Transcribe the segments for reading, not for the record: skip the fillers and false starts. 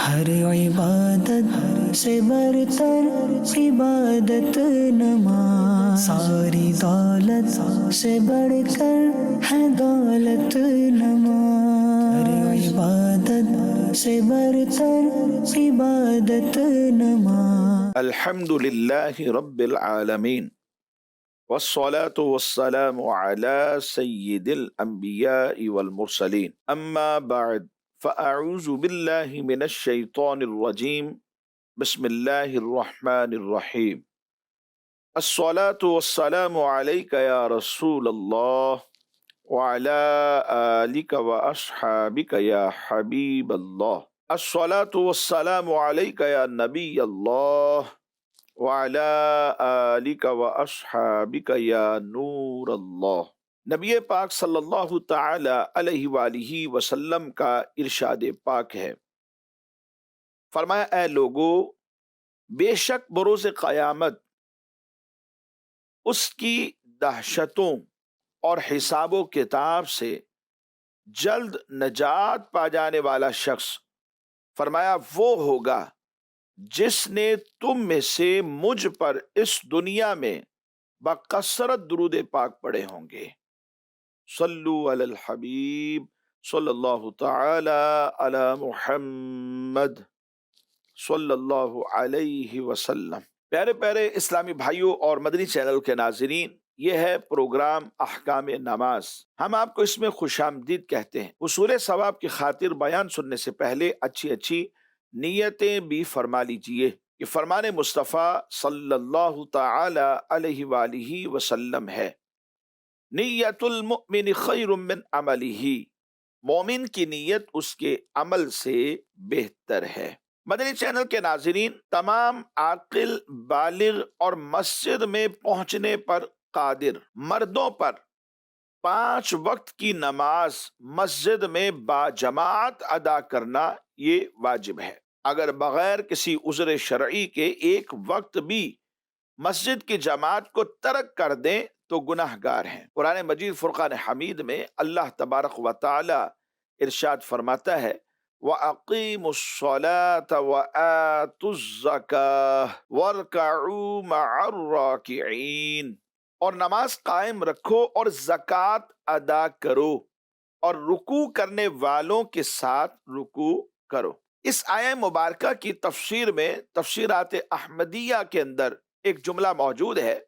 ہر عبادت سے برتر عبادت نماز، ساری دولت سے بڑھ کر ہے دولت نماز، ہر عبادت سے برتر عبادت نماز۔ الحمد للہ رب العالمین والصلاة والسلام على سید الانبیاء والمرسلین، اما بعد فاعوذ باللہ من الشیطان الرجیم، بسم اللہ الرحمن الرحیم۔ الصلاة والسلام علیک یا رسول اللہ وعلى آلک واصحابک یا حبیب اللہ۔ الصلاة والسلام علیک یا نبی اللہ وعلى آلک واصحابک یا نور اللہ۔ نبی پاک صلی اللہ تعالی علیہ وآلہ وسلم کا ارشاد پاک ہے، فرمایا اے لوگو، بے شک بروز قیامت اس کی دہشتوں اور حساب و کتاب سے جلد نجات پا جانے والا شخص، فرمایا وہ ہوگا جس نے تم میں سے مجھ پر اس دنیا میں بکثرت درود پاک پڑھے ہوں گے۔ صلو علی الحبیب صلی اللہ تعالی علی محمد صلی اللہ علیہ وسلم۔ پیارے پیارے اسلامی بھائیوں اور مدنی چینل کے ناظرین، یہ ہے پروگرام احکام نماز۔ ہم آپ کو اس میں خوش آمدید کہتے ہیں۔ حصول ثواب کی خاطر بیان سننے سے پہلے اچھی نیتیں بھی فرما لیجئے کہ فرمان مصطفیٰ صلی اللہ تعالی علیہ وآلہ وسلم ہے، نیت المؤمن خیر من عملہ، مومن کی نیت اس کے عمل سے بہتر ہے۔ مدنی چینل کے ناظرین، تمام عاقل، بالغ اور مسجد میں پہنچنے پر قادر مردوں پر 5 وقت کی نماز مسجد میں باجماعت ادا کرنا یہ واجب ہے۔ اگر بغیر کسی عذر شرعی کے ایک وقت بھی مسجد کی جماعت کو ترک کر دیں تو گناہ گار ہیں۔ قرآن مجید فرقان حمید میں اللہ تبارک و تعالی ارشاد فرماتا ہے، وَأَقِيمُوا الصَّلَاةَ وَآتُوا الزَّكَاةَ وَارْكَعُوا مَعَ الرَّاكِعِينَ، اور نماز قائم رکھو اور زکوٰۃ ادا کرو اور رکوع کرنے والوں کے ساتھ رکوع کرو۔ اس آیہ مبارکہ کی تفسیر میں تفسیرات احمدیہ کے اندر ایک جملہ موجود ہے،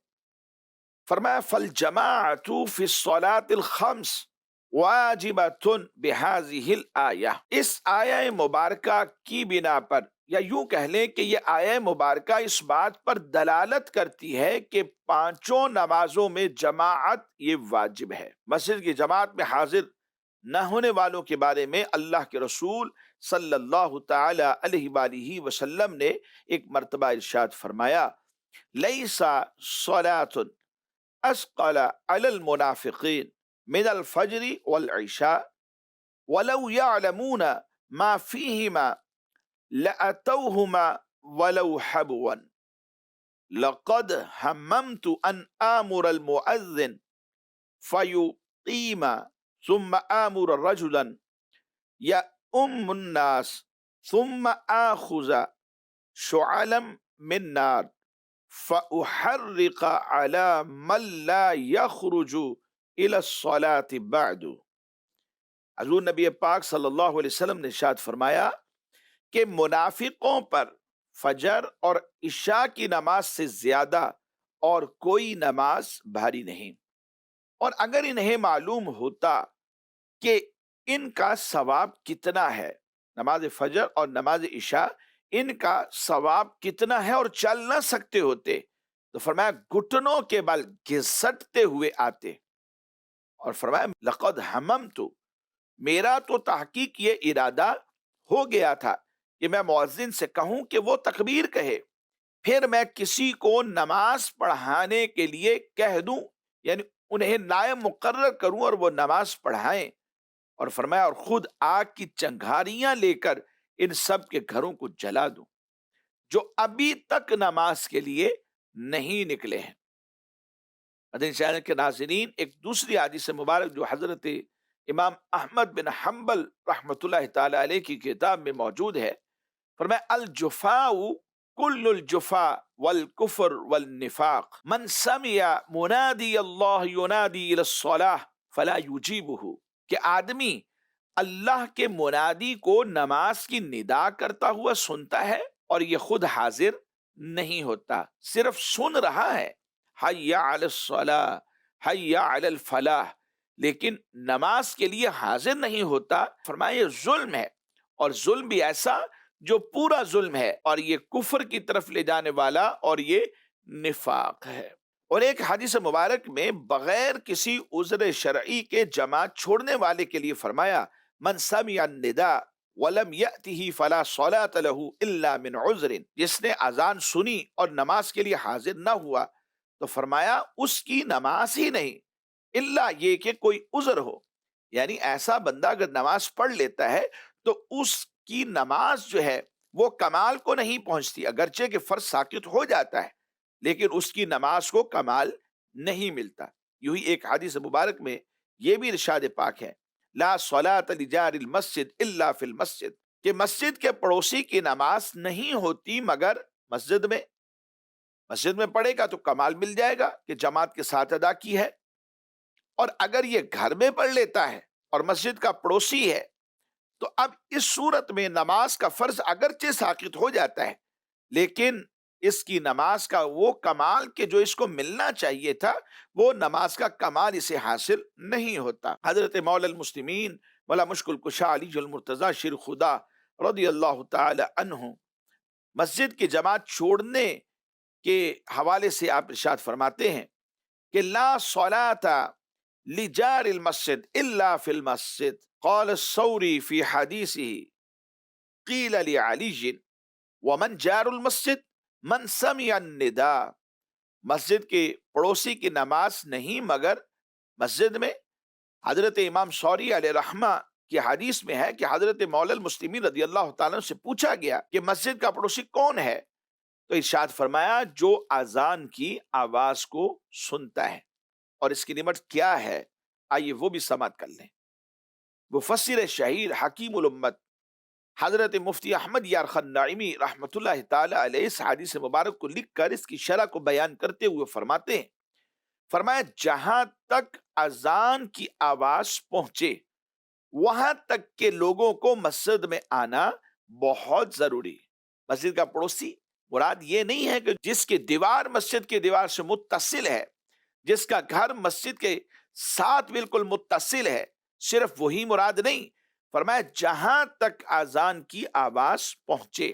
فرمایا فَالْجَمَاعَةُ فِي الصَّلَاةِ الْخَمْسِ واجبۃ بہذہ الآیہ۔ اس آیہ مبارکہ کی بنا پر، یا یوں کہہ لیں کہ یہ آیہ مبارکہ اس بات پر دلالت کرتی ہے کہ 5 نمازوں میں جماعت یہ واجب ہے۔ مسجد کی جماعت میں حاضر نہ ہونے والوں کے بارے میں اللہ کے رسول صلی اللہ تعالی علیہ وآلہ وسلم نے ایک مرتبہ ارشاد فرمایا، لیس صلاۃ اثقل علی المنافقین من الفجر والعشاء ولو يعلمون ما فيهما لأتوهما ولو حبوا لقد هممت أن آمر المؤذن فيقيم ثم آمر رجلا يؤم الناس ثم آخذ شعلا من نار فأحرق على من لا يخرج إلى الصلاة بعد۔ حضور نبی پاک صلی اللہ علیہ وسلم نے ارشاد فرمایا کہ منافقوں پر فجر اور عشاء کی نماز سے زیادہ اور کوئی نماز بھاری نہیں، اور اگر انہیں معلوم ہوتا کہ ان کا ثواب کتنا ہے، نماز فجر اور نماز عشاء ان کا ثواب کتنا ہے، اور چل نہ سکتے ہوتے تو فرمایا گھٹنوں کے بل گھسٹتے ہوئے آتے، اور فرمایا لقد ہممت، میرا تو تحقیق یہ ارادہ ہو گیا تھا کہ میں مؤذن سے کہوں کہ وہ تکبیر کہے، پھر میں کسی کو نماز پڑھانے کے لیے کہہ دوں، یعنی انہیں نائب مقرر کروں اور وہ نماز پڑھائیں، اور فرمایا اور خود آگ کی چنگھاریاں لے کر ان سب کے گھروں کو جلا دوں جو ابھی تک نماز کے لیے نہیں نکلے ہیں۔ مدنی چینل کے ناظرین، ایک دوسری حدیث مبارک جو حضرت امام احمد بن حنبل رحمۃ اللہ تعالی علیہ کی کتاب میں موجود ہے، فرمایا الجفاء کل الجفاء والکفر والنفاق من سمع منادی اللہ ینادی الی الصلاح فلا یجیبہ، کہ آدمی اللہ کے منادی کو نماز کی ندا کرتا ہوا سنتا ہے اور یہ خود حاضر نہیں ہوتا، صرف سن رہا ہے حی علی الصلاح حی علی الفلاح، لیکن نماز کے لیے حاضر نہیں ہوتا۔ فرمایا یہ ظلم ہے، اور ظلم بھی ایسا جو پورا ظلم ہے، اور یہ کفر کی طرف لے جانے والا، اور یہ نفاق ہے۔ اور ایک حدیث مبارک میں بغیر کسی عذر شرعی کے جماعت چھوڑنے والے کے لیے فرمایا من سمع النداء ولم یأتہ فلا صلاۃ لہ الا من عذر، جس نے اذان سنی اور نماز کے لیے حاضر نہ ہوا تو فرمایا اس کی نماز ہی نہیں، الا یہ کہ کوئی عذر ہو، یعنی ایسا بندہ اگر نماز پڑھ لیتا ہے تو اس کی نماز جو ہے وہ کمال کو نہیں پہنچتی، اگرچہ کہ فرض ساقط ہو جاتا ہے لیکن اس کی نماز کو کمال نہیں ملتا۔ یوں ہی ایک حدیث مبارک میں یہ بھی ارشاد پاک ہے لا صلاۃ لجار المسجد الا فی المسجد، کہ مسجد کے پڑوسی کی نماز نہیں ہوتی مگر مسجد میں، مسجد میں پڑھے گا تو کمال مل جائے گا کہ جماعت کے ساتھ ادا کی ہے، اور اگر یہ گھر میں پڑھ لیتا ہے اور مسجد کا پڑوسی ہے تو اب اس صورت میں نماز کا فرض اگرچہ ساقط ہو جاتا ہے لیکن اس کی نماز کا وہ کمال کہ جو اس کو ملنا چاہیے تھا وہ نماز کا کمال اسے حاصل نہیں ہوتا۔ حضرت مولا المسلمین مولا مشکل کشا علی المرتضی شیر خدا رضی اللہ تعالی عنہ مسجد کی جماعت چھوڑنے کے حوالے سے آپ ارشاد فرماتے ہیں کہ لا صلاۃ لجار المسجد الا فی المسجد، قال الثوری فی حدیثہ قیل لعلی ومن جار المسجد من سمع النداء، مسجد کے پڑوسی کی نماز نہیں مگر مسجد میں۔ حضرت امام ثوری علیہ رحمہ کی حدیث میں ہے کہ حضرت مولا المسلمین رضی اللہ تعالیٰ سے پوچھا گیا کہ مسجد کا پڑوسی کون ہے، تو ارشاد فرمایا جو اذان کی آواز کو سنتا ہے، اور اس کی نعمت کیا ہے آئیے وہ بھی سماعت کر لیں۔ مفسر شہیر حکیم الامت حضرت مفتی احمد یار خان نعیمی رحمت اللہ تعالی علیہ اس حدیث مبارک کو لکھ کر اس کی شرح کو بیان کرتے ہوئے فرماتے ہیں، فرمایا جہاں تک اذان کی آواز پہنچے وہاں تک کے لوگوں کو مسجد میں آنا بہت ضروری۔ مسجد کا پڑوسی مراد یہ نہیں ہے کہ جس کی دیوار مسجد کی دیوار سے متصل ہے، جس کا گھر مسجد کے ساتھ بالکل متصل ہے، صرف وہی مراد نہیں۔ فرمایا جہاں تک اذان کی آواز پہنچے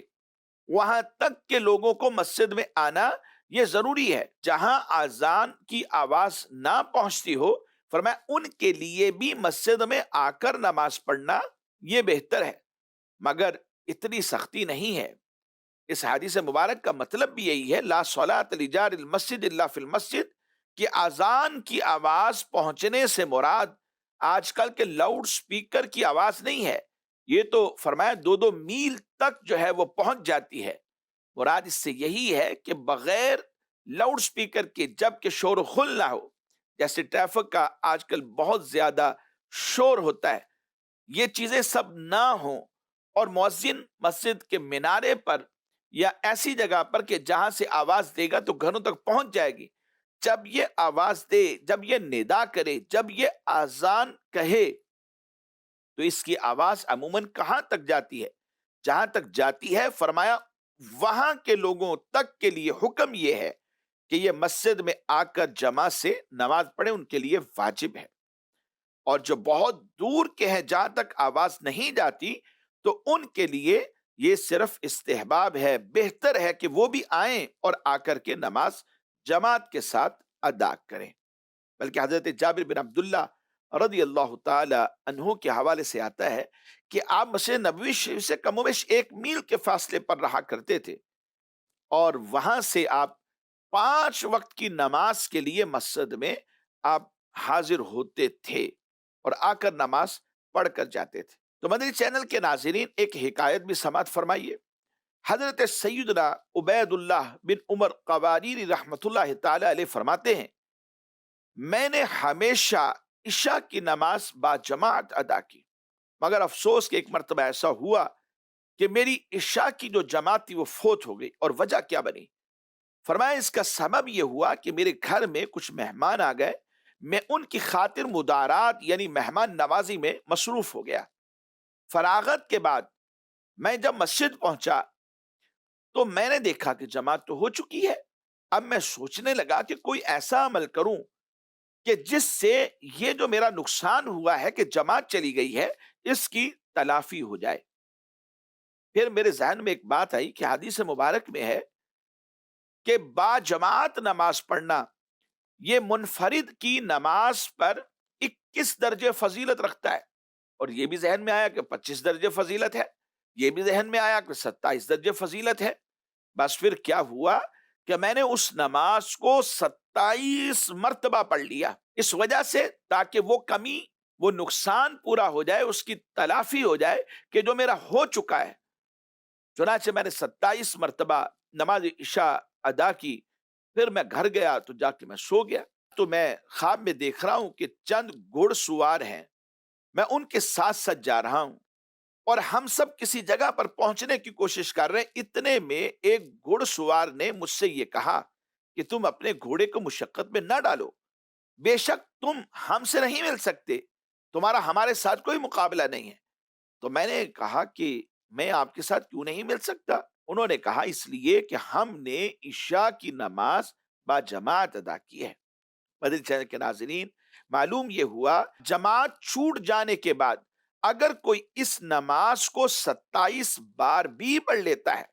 وہاں تک کے لوگوں کو مسجد میں آنا یہ ضروری ہے۔ جہاں اذان کی آواز نہ پہنچتی ہو فرمایا ان کے لیے بھی مسجد میں آ کر نماز پڑھنا یہ بہتر ہے، مگر اتنی سختی نہیں ہے۔ اس حدیث مبارک کا مطلب بھی یہی ہے لا صلاۃ لجار المسجد الا فی المسجد، کہ اذان کی آواز پہنچنے سے مراد آج کل کے لاؤڈ سپیکر کی آواز نہیں ہے، یہ تو فرمایا 2 میل تک جو ہے وہ پہنچ جاتی ہے۔ مراد اس سے یہی ہے کہ بغیر لاؤڈ سپیکر کے جب کہ شور و خل نہ ہو، جیسے ٹریفک کا آج کل بہت زیادہ شور ہوتا ہے، یہ چیزیں سب نہ ہوں، اور مؤذن مسجد کے مینارے پر یا ایسی جگہ پر کہ جہاں سے آواز دے گا تو گھروں تک پہنچ جائے گی، جب یہ آواز دے، جب یہ ندا کرے، جب یہ اذان کہے تو اس کی آواز عموماً کہاں تک جاتی ہے؟ جہاں تک جاتی ہے فرمایا وہاں کے لوگوں تک کے لیے حکم یہ ہے کہ یہ مسجد میں آ کر جماعت سے نماز پڑھیں، ان کے لیے واجب ہے۔ اور جو بہت دور کے ہیں جہاں تک آواز نہیں جاتی تو ان کے لیے یہ صرف استحباب ہے، بہتر ہے کہ وہ بھی آئیں اور آ کر کے نماز جماعت کے ساتھ ادا کریں۔ بلکہ حضرت جابر بن عبداللہ رضی اللہ تعالی عنہ کے حوالے سے آتا ہے کہ آپ مسجد نبوی شریف سے کم و بیش 1 میل کے فاصلے پر رہا کرتے تھے، اور وہاں سے آپ 5 وقت کی نماز کے لیے مسجد میں آپ حاضر ہوتے تھے اور آ کر نماز پڑھ کر جاتے تھے۔ تو مدنی چینل کے ناظرین ایک حکایت بھی سماعت فرمائیے۔ حضرت سیدنا عبید اللہ بن عمر قواریری رحمت اللہ تعالی علیہ فرماتے ہیں میں نے ہمیشہ عشاء کی نماز با جماعت ادا کی، مگر افسوس کہ ایک مرتبہ ایسا ہوا کہ میری عشاء کی جو جماعت تھی وہ فوت ہو گئی، اور وجہ کیا بنی؟ فرمایا اس کا سبب یہ ہوا کہ میرے گھر میں کچھ مہمان آ گئے، میں ان کی خاطر مدارات یعنی مہمان نوازی میں مصروف ہو گیا۔ فراغت کے بعد میں جب مسجد پہنچا تو میں نے دیکھا کہ جماعت تو ہو چکی ہے۔ اب میں سوچنے لگا کہ کوئی ایسا عمل کروں کہ جس سے یہ جو میرا نقصان ہوا ہے کہ جماعت چلی گئی ہے، اس کی تلافی ہو جائے۔ پھر میرے ذہن میں ایک بات آئی کہ حدیث مبارک میں ہے کہ با جماعت نماز پڑھنا یہ منفرد کی نماز پر 21 درجے فضیلت رکھتا ہے، اور یہ بھی ذہن میں آیا کہ 25 درجے فضیلت ہے، یہ بھی ذہن میں آیا کہ 27 درجے فضیلت ہے۔ بس پھر کیا ہوا کہ میں نے اس نماز کو 27 مرتبہ پڑھ لیا، اس وجہ سے تاکہ وہ کمی، وہ نقصان پورا ہو جائے، اس کی تلافی ہو جائے کہ جو میرا ہو چکا ہے۔ چنانچہ میں نے 27 مرتبہ نماز عشاء ادا کی، پھر میں گھر گیا تو جا کے میں سو گیا۔ تو میں خواب میں دیکھ رہا ہوں کہ چند گھڑ سوار ہیں، میں ان کے ساتھ ساتھ جا رہا ہوں اور ہم سب کسی جگہ پر پہنچنے کی کوشش کر رہے ہیں۔ اتنے میں ایک گھڑ سوار نے مجھ سے یہ کہا کہ تم اپنے گھوڑے کو مشقت میں نہ ڈالو، بے شک تم ہم سے نہیں مل سکتے، تمہارا ہمارے ساتھ کوئی مقابلہ نہیں ہے۔ تو میں نے کہا کہ میں آپ کے ساتھ کیوں نہیں مل سکتا؟ انہوں نے کہا اس لیے کہ ہم نے عشاء کی نماز با جماعت ادا کی ہے۔ مدنی چینل کے ناظرین، معلوم یہ ہوا جماعت چھوٹ جانے کے بعد اگر کوئی اس نماز کو 27 بار بھی پڑھ لیتا ہے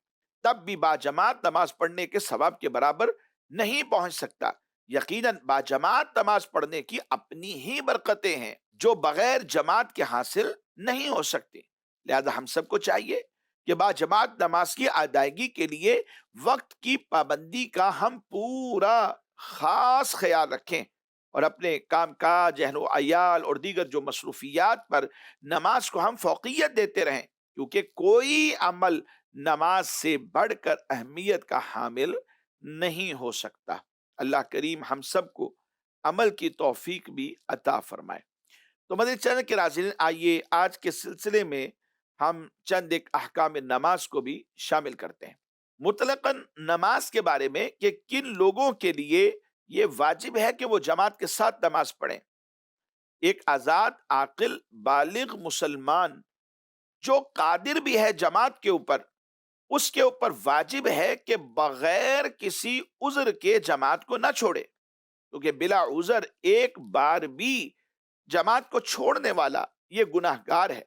تب بھی با جماعت نماز پڑھنے کے ثواب کے برابر نہیں پہنچ سکتا۔ یقیناً با جماعت نماز پڑھنے کی اپنی ہی برکتیں ہیں جو بغیر جماعت کے حاصل نہیں ہو سکتی۔ لہذا ہم سب کو چاہیے کہ با جماعت نماز کی ادائیگی کے لیے وقت کی پابندی کا ہم پورا خاص خیال رکھیں اور اپنے کام کاج، اہل و عیال اور دیگر جو مصروفیات پر نماز کو ہم فوقیت دیتے رہیں، کیونکہ کوئی عمل نماز سے بڑھ کر اہمیت کا حامل نہیں ہو سکتا۔ اللہ کریم ہم سب کو عمل کی توفیق بھی عطا فرمائے۔ تو مدنی چینل کے ناظرین، آئیے آج کے سلسلے میں ہم چند ایک احکام نماز کو بھی شامل کرتے ہیں۔ مطلقاً نماز کے بارے میں کہ کن لوگوں کے لیے یہ واجب ہے کہ وہ جماعت کے ساتھ نماز پڑھیں۔ ایک آزاد، عاقل، بالغ مسلمان جو قادر بھی ہے جماعت کے اوپر، اس کے اوپر واجب ہے کہ بغیر کسی عذر کے جماعت کو نہ چھوڑے، کیونکہ بلا عذر ایک بار بھی جماعت کو چھوڑنے والا یہ گناہگار ہے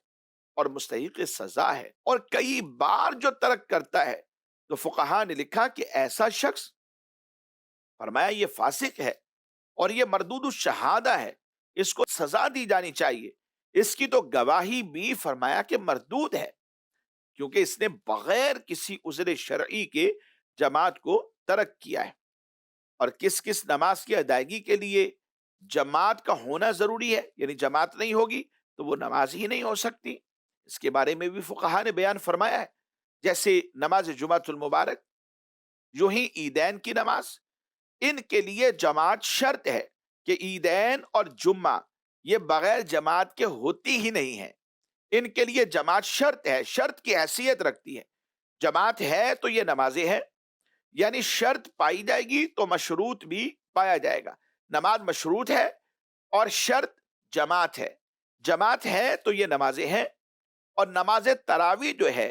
اور مستحق سزا ہے، اور کئی بار جو ترک کرتا ہے تو فقہا نے لکھا کہ ایسا شخص، فرمایا یہ فاسق ہے اور یہ مردود الشہادہ ہے، اس کو سزا دی جانی چاہیے، اس کی تو گواہی بھی فرمایا کہ مردود ہے، کیونکہ اس نے بغیر کسی عذر شرعی کے جماعت کو ترک کیا ہے۔ اور کس کس نماز کی ادائیگی کے لیے جماعت کا ہونا ضروری ہے، یعنی جماعت نہیں ہوگی تو وہ نماز ہی نہیں ہو سکتی، اس کے بارے میں بھی فقہا نے بیان فرمایا ہے۔ جیسے نماز جمعۃ المبارک، یوں ہی عیدین کی نماز، ان کے لیے جماعت شرط ہے کہ عیدین اور جمعہ یہ بغیر جماعت کے ہوتی ہی نہیں ہے، ان کے لیے جماعت شرط ہے، شرط کی حیثیت رکھتی ہے۔ جماعت ہے تو یہ نمازیں ہیں، یعنی شرط پائی جائے گی تو مشروط بھی پایا جائے گا۔ نماز مشروط ہے اور شرط جماعت ہے، جماعت ہے تو یہ نمازیں ہیں۔ اور نماز تراویح جو ہے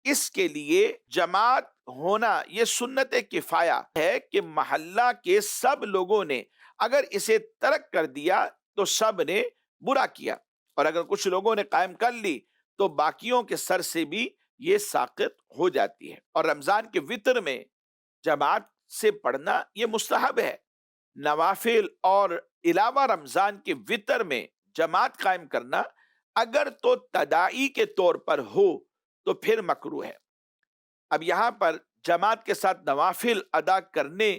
اس کے لیے جماعت ہونا یہ سنت کفایہ ہے کہ محلہ کے سب لوگوں نے اگر اسے ترک کر دیا تو سب نے برا کیا، اور اگر کچھ لوگوں نے قائم کر لی تو باقیوں کے سر سے بھی یہ ساقط ہو جاتی ہے۔ اور رمضان کے وطر میں جماعت سے پڑھنا یہ مستحب ہے۔ نوافل اور علاوہ رمضان کے وطر میں جماعت قائم کرنا اگر تو تداعی کے طور پر ہو تو پھر مکروہ ہے۔ اب یہاں پر جماعت کے ساتھ نوافل ادا کرنے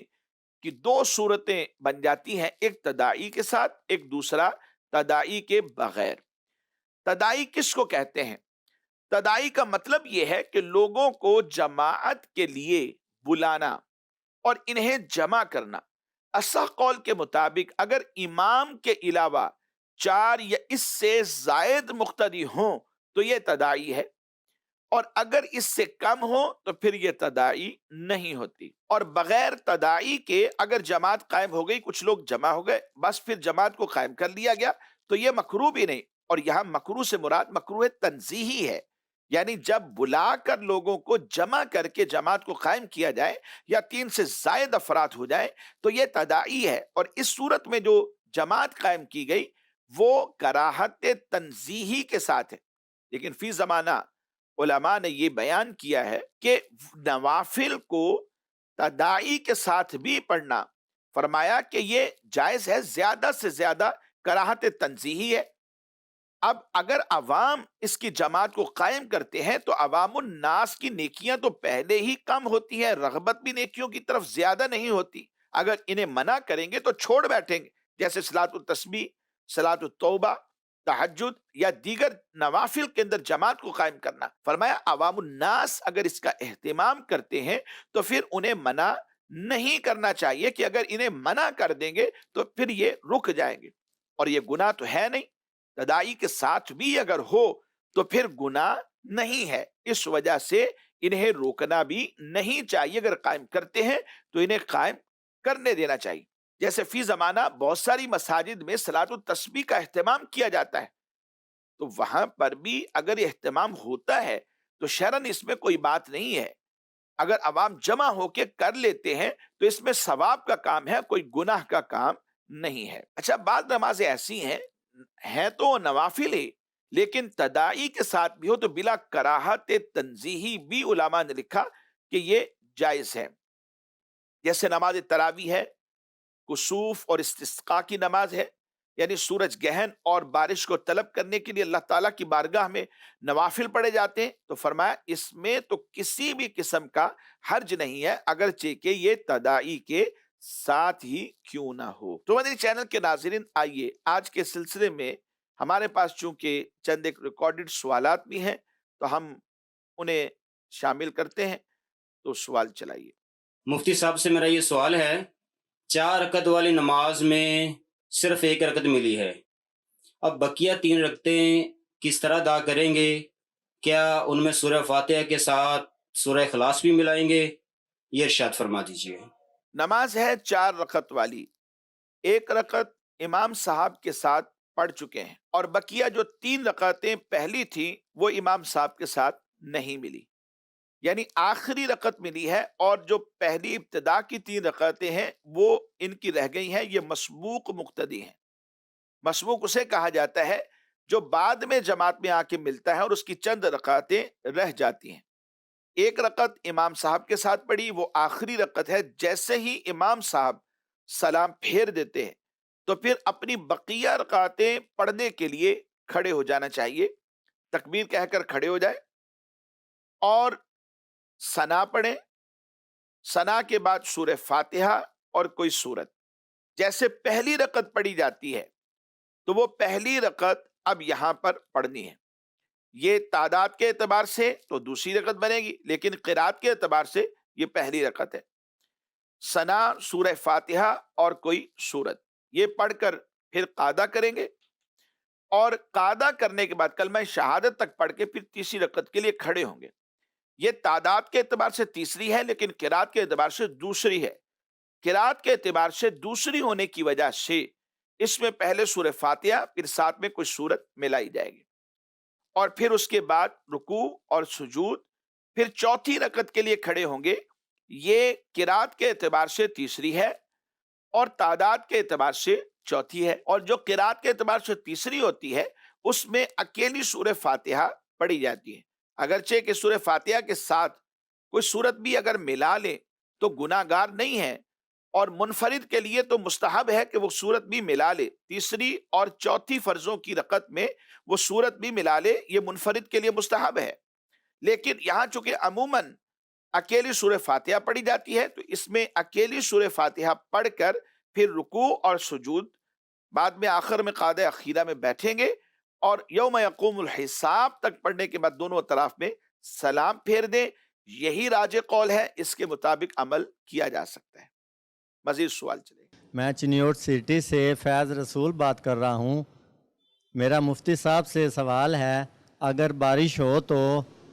کی دو صورتیں بن جاتی ہیں، ایک تداعی کے ساتھ، ایک دوسرا تداعی کے بغیر۔ تداعی کس کو کہتے ہیں؟ تداعی کا مطلب یہ ہے کہ لوگوں کو جماعت کے لیے بلانا اور انہیں جمع کرنا۔ اصح قول کے مطابق اگر امام کے علاوہ 4 یا اس سے زائد مقتدی ہوں تو یہ تداعی ہے، اور اگر اس سے کم ہو تو پھر یہ تداعی نہیں ہوتی. اور بغیر تداعی کے اگر جماعت قائم ہو گئی، کچھ لوگ جمع ہو گئے، بس پھر جماعت کو قائم کر لیا گیا، تو یہ مکروہ بھی نہیں. اور یہاں مکروہ سے مراد مکروہ تنزیہی ہے، یعنی جب بلا کر لوگوں کو جمع کر کے جماعت کو قائم کیا جائے یا 3 سے زائد افراد ہو جائے تو یہ تداعی ہے. اور اس صورت میں جو جماعت قائم کی گئی وہ کراہت تنزیہی کے ساتھ ہے. لیکن فی زمانہ علماء نے یہ بیان کیا ہے کہ نوافل کو تداعی کے ساتھ بھی پڑھنا، فرمایا کہ یہ جائز ہے، زیادہ سے زیادہ کراہت تنزیہی ہے. اب اگر عوام اس کی جماعت کو قائم کرتے ہیں تو عوام الناس کی نیکیاں تو پہلے ہی کم ہوتی ہیں، رغبت بھی نیکیوں کی طرف زیادہ نہیں ہوتی. اگر انہیں منع کریں گے تو چھوڑ بیٹھیں گے، جیسے صلاۃ التسبیح، صلاۃ التوبہ، تہجد یا دیگر نوافل کے اندر جماعت کو قائم کرنا. فرمایا عوام الناس اگر اس کا اہتمام کرتے ہیں تو پھر انہیں منع نہیں کرنا چاہیے کہ اگر انہیں منع کر دیں گے تو پھر یہ رک جائیں گے. اور یہ گناہ تو ہے نہیں، تداعی کے ساتھ بھی اگر ہو تو پھر گناہ نہیں ہے، اس وجہ سے انہیں روکنا بھی نہیں چاہیے. اگر قائم کرتے ہیں تو انہیں قائم کرنے دینا چاہیے. جیسے فی زمانہ بہت ساری مساجد میں صلاۃ التسبیح کا اہتمام کیا جاتا ہے، تو وہاں پر بھی اگر اہتمام ہوتا ہے تو شرعاً اس میں کوئی بات نہیں ہے. اگر عوام جمع ہو کے کر لیتے ہیں تو اس میں ثواب کا کام ہے، کوئی گناہ کا کام نہیں ہے. اچھا، بعض نمازیں ایسی ہیں تو نوافل ہی لیکن تداعی کے ساتھ بھی ہو تو بلا کراہت تنزیہی بھی علماء نے لکھا کہ یہ جائز ہے. جیسے نماز تراویح ہے، کسوف اور استسقاء کی نماز ہے، یعنی سورج گہن اور بارش کو طلب کرنے کے لیے اللہ تعالیٰ کی بارگاہ میں نوافل پڑھے جاتے ہیں. تو فرمایا اس میں تو کسی بھی قسم کا حرج نہیں ہے، اگرچہ کہ یہ تداعی کے ساتھ ہی کیوں نہ ہو. تو مدنی چینل کے ناظرین، آئیے آج کے سلسلے میں ہمارے پاس چونکہ چند ایک ریکارڈڈ سوالات بھی ہیں تو ہم انہیں شامل کرتے ہیں. تو سوال چلائیے. مفتی صاحب سے میرا یہ سوال ہے، 4 رکعت والی نماز میں صرف 1 رکعت ملی ہے، اب بقیہ 3 رکعتیں کس طرح ادا کریں گے؟ کیا ان میں سورہ فاتحہ کے ساتھ سورہ اخلاص بھی ملائیں گے؟ یہ ارشاد فرما دیجیے. نماز ہے 4 رکعت والی، 1 رکعت امام صاحب کے ساتھ پڑھ چکے ہیں اور بقیہ جو 3 رکعتیں پہلی تھیں وہ امام صاحب کے ساتھ نہیں ملی، یعنی آخری رکعت ملی ہے اور جو پہلی ابتدا کی 3 رکعتیں ہیں وہ ان کی رہ گئی ہیں. یہ مسبوق مقتدی ہیں. مسبوق اسے کہا جاتا ہے جو بعد میں جماعت میں آ کے ملتا ہے اور اس کی چند رکعتیں رہ جاتی ہیں. 1 رکعت امام صاحب کے ساتھ پڑھی، وہ آخری رکعت ہے. جیسے ہی امام صاحب سلام پھیر دیتے ہیں تو پھر اپنی بقیہ رکعتیں پڑھنے کے لیے کھڑے ہو جانا چاہیے. تکبیر کہہ کر کھڑے ہو جائے اور ثنا پڑھیں. ثنا کے بعد سورہ فاتحہ اور کوئی سورت. جیسے پہلی رکعت پڑھی جاتی ہے تو وہ پہلی رکعت اب یہاں پر پڑھنی ہے. یہ تعداد کے اعتبار سے تو دوسری رکعت بنے گی، لیکن قرات کے اعتبار سے یہ پہلی رکعت ہے. ثنا، سورہ فاتحہ اور کوئی سورت، یہ پڑھ کر پھر قعدہ کریں گے اور قعدہ کرنے کے بعد کلمہ شہادت تک پڑھ کے پھر تیسری رکعت کے لیے کھڑے ہوں گے. یہ تعداد کے اعتبار سے تیسری ہے لیکن قرات کے اعتبار سے دوسری ہے. قرات کے اعتبار سے دوسری ہونے کی وجہ سے اس میں پہلے سورہ فاتحہ پھر ساتھ میں کوئی سورت ملائی جائے گی اور پھر اس کے بعد رکوع اور سجود، پھر چوتھی رکعت کے لیے کھڑے ہوں گے. یہ قرات کے اعتبار سے تیسری ہے اور تعداد کے اعتبار سے چوتھی ہے. اور جو قرات کے اعتبار سے تیسری ہوتی ہے اس میں اکیلی سورہ فاتحہ پڑھی جاتی ہے. اگرچہ کہ سورہ فاتحہ کے ساتھ کوئی سورت بھی اگر ملا لے تو گناہ گار نہیں ہے، اور منفرد کے لیے تو مستحب ہے کہ وہ سورت بھی ملا لے. تیسری اور چوتھی فرضوں کی رکعت میں وہ سورت بھی ملا لے، یہ منفرد کے لیے مستحب ہے. لیکن یہاں چونکہ عموماً اکیلی سورہ فاتحہ پڑھی جاتی ہے تو اس میں اکیلی سورہ فاتحہ پڑھ کر پھر رکوع اور سجود، بعد میں آخر میں قعدہ اخیرہ میں بیٹھیں گے اور یوم یقوم الحساب تک پڑھنے کے بعد دونوں اطراف میں سلام پھیر دیں. یہی راجح قول ہے، اس کے مطابق عمل کیا جا سکتا ہے. مزید سوال چلے. میں چنیوٹ سٹی سے فیض رسول بات کر رہا ہوں. میرا مفتی صاحب سے سوال ہے، اگر بارش ہو تو